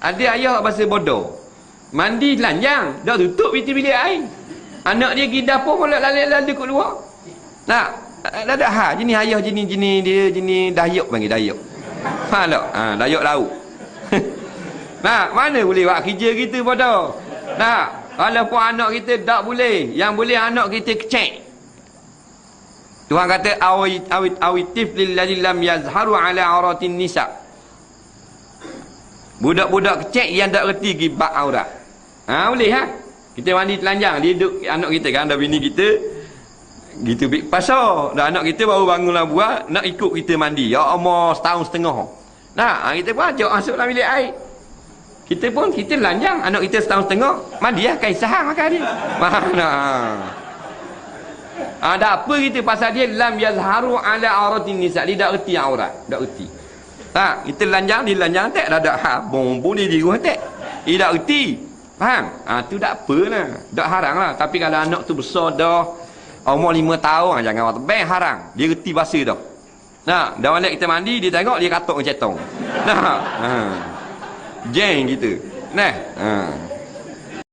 Ada ayah bahasa bodoh. Mandi telanjang, dah tutup pintu bilik air. Anak dia pergi dapur pun lalu kat luar. Nak, dah ada hal. Jenis ayah jenis dia jenis dayuk panggil dayuk. Faham tak? Dayuk lauk. Nah, mana boleh buat kerja kita bodoh. Nah, walaupun anak kita tak boleh, yang boleh anak kita kecek. Tuhan kata awitif lillazi lam yazharu ala auratin nisa. Budak-budak kecek yang tak reti gibak aurat. Boleh ha? Kita mandi telanjang, dia duduk anak kita kan, ada bini kita gitu big pasar. Dan anak kita baru bangunlah buat nak ikut kita mandi. Ya umur setahun setengah. Nah, kita pun ajak masuk dalam bilik air. Kita telanjang, anak kita setahun setengah, mandi lah kain sahang makan dia. Mana? Ada apa kita pasal dia lam yazharu ala auratin nisa, dia tak reti aurat, tak reti. Tak, kita telanjang, dia telanjang tak ada hak, bom dia dirus tak. Dia tak reti. Faham? Tu tak apalah, tak haram lah. Tapi kalau anak tu besar dah umur 5 tahun, jangan buat tebang haram. Dia reti bahasa dah. Nah, dah balik kita mandi, dia tengok dia katuk dengan cetong. Nah, jeng gitu. Nah,